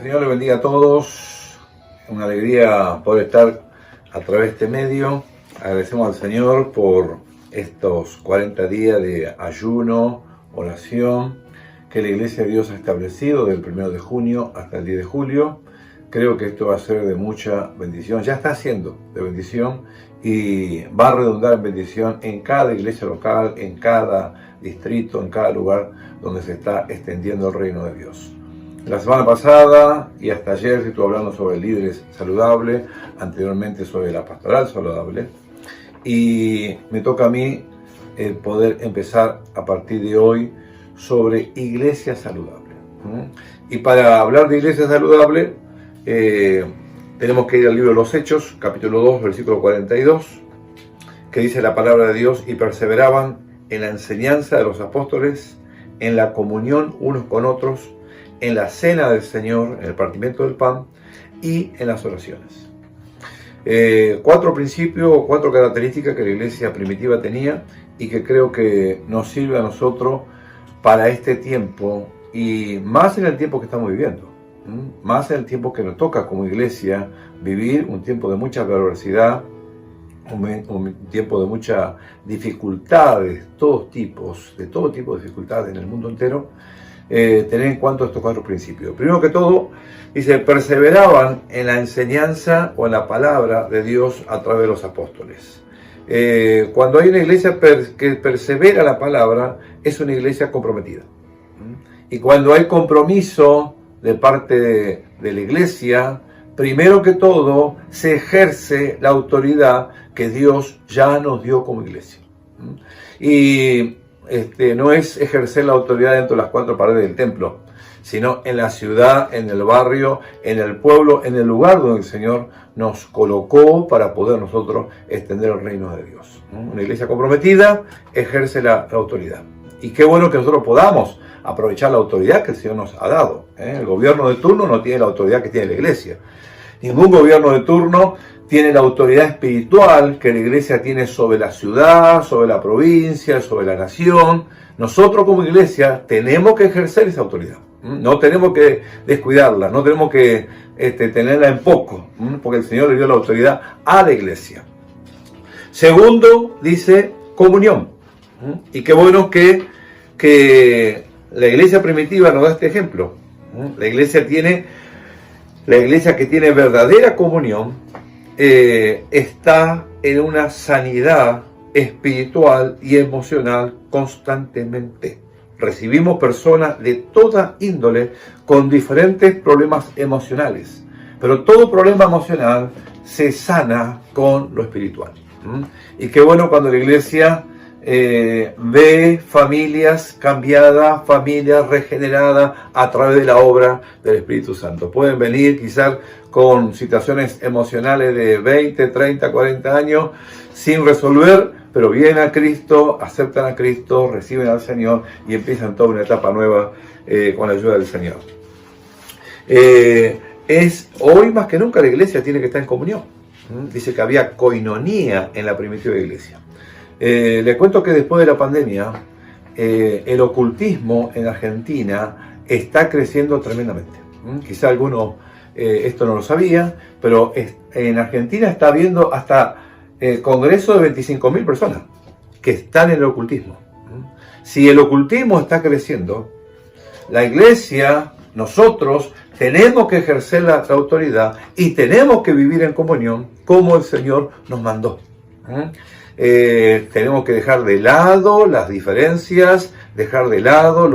Señor le bendiga a todos. Una alegría poder estar a través de este medio. Agradecemos al Señor por estos 40 días de ayuno, oración, que la Iglesia de Dios ha establecido del 1 de junio hasta el 10 de julio. Creo que esto va a ser de mucha bendición. Ya está siendo de bendición y va a redundar en bendición en cada iglesia local, en cada distrito, en cada lugar donde se está extendiendo el reino de Dios. La semana pasada y hasta ayer estuve hablando sobre líderes saludables, anteriormente sobre la pastoral saludable, y me toca a mí poder empezar a partir de hoy sobre iglesia saludable. Y para hablar de iglesia saludable tenemos que ir al libro de los Hechos, capítulo 2, versículo 42, que dice la palabra de Dios: y perseveraban en la enseñanza de los apóstoles, en la comunión unos con otros, en la cena del Señor, en el partimiento del pan y en las oraciones. 4 principios o 4 características que la iglesia primitiva tenía y que creo que nos sirve a nosotros para este tiempo y más en el tiempo que estamos viviendo. Más en el tiempo que nos toca como iglesia vivir, un tiempo de mucha perversidad, un tiempo de muchas dificultades, de todo tipo de dificultades en el mundo entero. Tener en cuenta estos 4 principios. Primero que todo, dice, perseveraban en la enseñanza o en la palabra de Dios a través de los apóstoles. Cuando hay una iglesia que persevera la palabra, es una iglesia comprometida. Y cuando hay compromiso de parte de la iglesia, primero que todo, se ejerce la autoridad que Dios ya nos dio como iglesia. Y no es ejercer la autoridad dentro de las 4 paredes del templo, sino en la ciudad, en el barrio, en el pueblo, en el lugar donde el Señor nos colocó para poder nosotros extender el reino de Dios. Una iglesia comprometida ejerce la autoridad. Y qué bueno que nosotros podamos aprovechar la autoridad que el Señor nos ha dado. El gobierno de turno no tiene la autoridad que tiene la iglesia. Ningún gobierno de turno tiene la autoridad espiritual que la iglesia tiene sobre la ciudad, sobre la provincia, sobre la nación. Nosotros como iglesia tenemos que ejercer esa autoridad. No tenemos que descuidarla, no tenemos que tenerla en poco, porque el Señor le dio la autoridad a la iglesia. Segundo, dice comunión. Y qué bueno que la iglesia primitiva nos da este ejemplo. La iglesia que tiene verdadera comunión está en una sanidad espiritual y emocional constantemente. Recibimos personas de toda índole con diferentes problemas emocionales, pero todo problema emocional se sana con lo espiritual. Y qué bueno cuando la iglesia ve familias cambiadas, familias regeneradas a través de la obra del Espíritu Santo. Pueden venir quizás con situaciones emocionales de 20, 30, 40 años sin resolver, pero vienen a Cristo, aceptan a Cristo, reciben al Señor y empiezan toda una etapa nueva con la ayuda del Señor. Hoy más que nunca la iglesia tiene que estar en comunión. Dice que había koinonía en la primitiva iglesia. Le cuento que después de la pandemia, el ocultismo en Argentina está creciendo tremendamente. Quizá alguno esto no lo sabía, pero en Argentina está habiendo hasta congresos de 25.000 personas que están en el ocultismo. Si el ocultismo está creciendo, la iglesia, nosotros, tenemos que ejercer la autoridad y tenemos que vivir en comunión como el Señor nos mandó. Tenemos que dejar de lado las diferencias, dejar de lado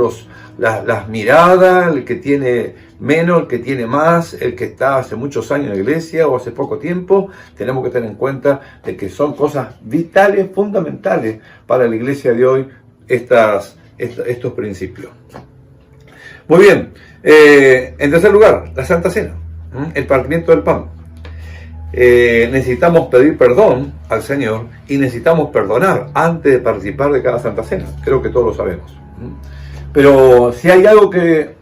las miradas, el que tiene menos, el que tiene más, el que está hace muchos años en la iglesia o hace poco tiempo. Tenemos que tener en cuenta de que son cosas vitales, fundamentales para la iglesia de hoy, estos principios. Muy bien, en tercer lugar, la Santa Cena, el partimiento del pan. Necesitamos pedir perdón al Señor y necesitamos perdonar antes de participar de cada Santa Cena. Creo que todos lo sabemos. Pero si hay algo que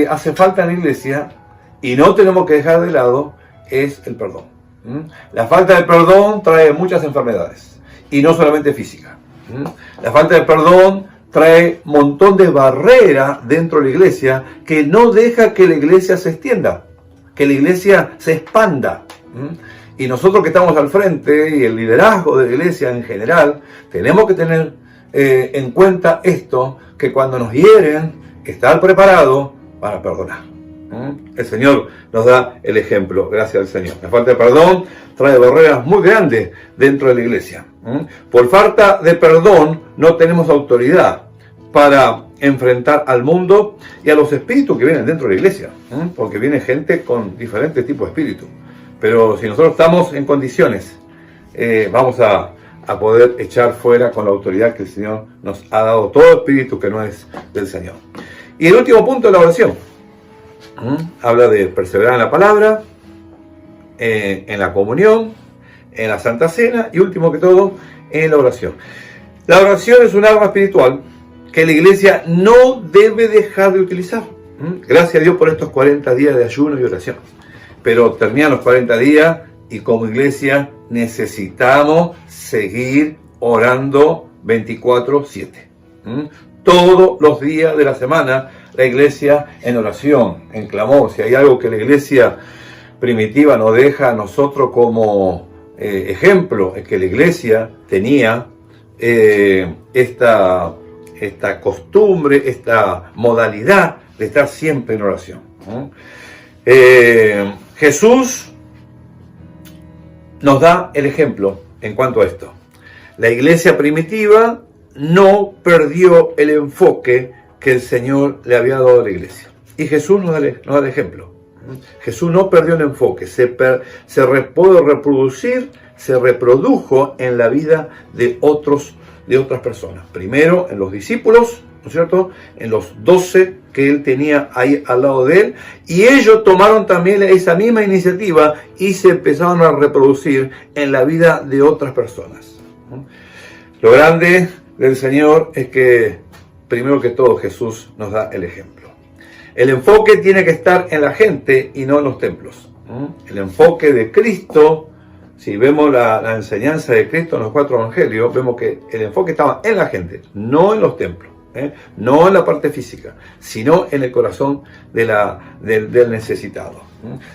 hace falta en la iglesia y no tenemos que dejar de lado, es el perdón. La falta de perdón trae muchas enfermedades y no solamente físicas. La falta de perdón trae un montón de barreras dentro de la iglesia que no deja que la iglesia se extienda. que la iglesia se expanda. Y nosotros que estamos al frente y el liderazgo de la iglesia en general, tenemos que tener en cuenta esto, que cuando nos hieren, estar preparados para perdonar. El Señor nos da el ejemplo, gracias al Señor. La falta de perdón trae barreras muy grandes dentro de la iglesia. Por falta de perdón no tenemos autoridad para enfrentar al mundo y a los espíritus que vienen dentro de la iglesia, porque viene gente con diferentes tipos de espíritus. Pero si nosotros estamos en condiciones, vamos a poder echar fuera con la autoridad que el Señor nos ha dado todo espíritu que no es del Señor. Y el último punto es la oración. Habla de perseverar en la palabra, en la comunión, en la Santa Cena y último que todo, en la oración. La oración es un arma espiritual que la iglesia no debe dejar de utilizar. Gracias a Dios por estos 40 días de ayuno y oración. Pero terminan los 40 días y como iglesia necesitamos seguir orando 24/7. Todos los días de la semana la iglesia en oración, en clamor. Si hay algo que la iglesia primitiva nos deja a nosotros como ejemplo, es que la iglesia tenía esta costumbre, esta modalidad de estar siempre en oración. Jesús nos da el ejemplo en cuanto a esto. La iglesia primitiva no perdió el enfoque que el Señor le había dado a la iglesia. Y Jesús nos da el ejemplo. Jesús no perdió el enfoque, se pudo reproducir, se reprodujo en la vida de otras personas. Primero en los discípulos, ¿no es cierto? En los 12 que él tenía ahí al lado de él, y ellos tomaron también esa misma iniciativa y se empezaron a reproducir en la vida de otras personas. Lo grande del Señor es que, primero que todo, Jesús nos da el ejemplo. El enfoque tiene que estar en la gente y no en los templos. El enfoque de Cristo, si vemos la enseñanza de Cristo en los 4 evangelios, vemos que el enfoque estaba en la gente, no en los templos. No en la parte física, sino en el corazón del necesitado.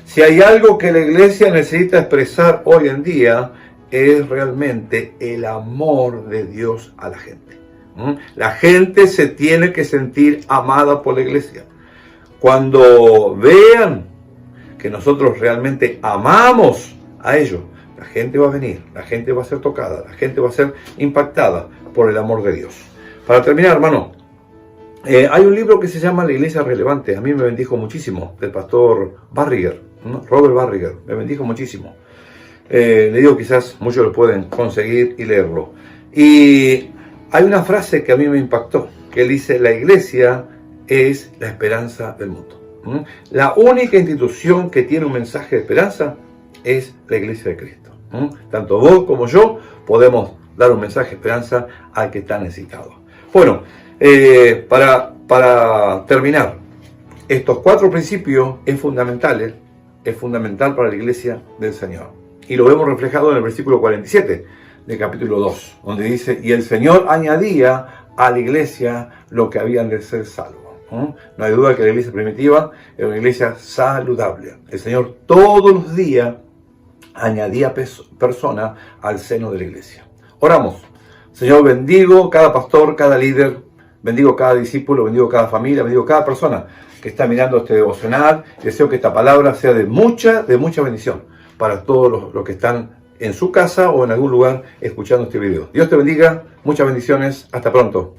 Si hay algo que la iglesia necesita expresar hoy en día, es realmente el amor de Dios a la gente. La gente se tiene que sentir amada por la iglesia. Cuando vean que nosotros realmente amamos a ellos, la gente va a venir, la gente va a ser tocada, la gente va a ser impactada por el amor de Dios. Para terminar, hermano, hay un libro que se llama La Iglesia Relevante. A mí me bendijo muchísimo, del pastor Barriger, Robert Barriger, me bendijo muchísimo. Le digo, quizás muchos lo pueden conseguir y leerlo. Y hay una frase que a mí me impactó, que él dice: la iglesia es la esperanza del mundo. La única institución que tiene un mensaje de esperanza es la iglesia de Cristo. Tanto vos como yo podemos dar un mensaje de esperanza al que está necesitado. Bueno, para terminar, estos 4 principios es fundamental para la iglesia del Señor. Y lo vemos reflejado en el versículo 47 del capítulo 2, donde dice: y el Señor añadía a la iglesia lo que habían de ser salvos. No hay duda que la iglesia primitiva era una iglesia saludable. El Señor todos los días añadía personas al seno de la iglesia. Oramos. Señor, bendigo cada pastor, cada líder, bendigo cada discípulo, bendigo cada familia, bendigo cada persona que está mirando este devocional. Deseo que esta palabra sea de mucha bendición para todos los que están en su casa o en algún lugar escuchando este video. Dios te bendiga, muchas bendiciones, hasta pronto.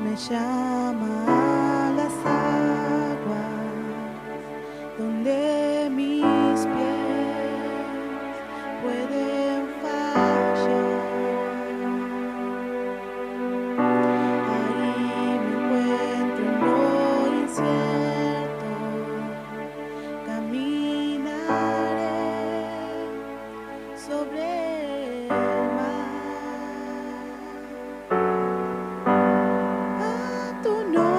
Me llama a las aguas donde mis pies pueden fallar. Ahí me encuentro en lo incierto, caminaré sobre el mar. No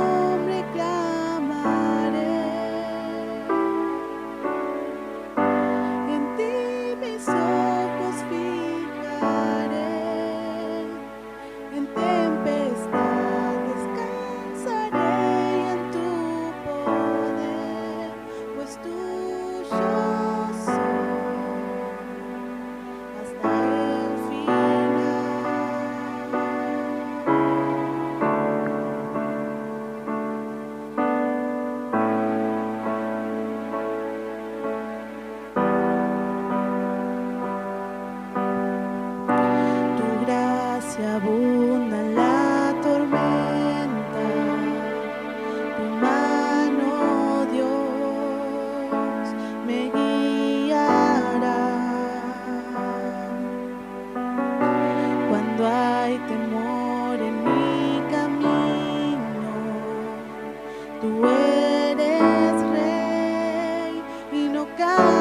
cada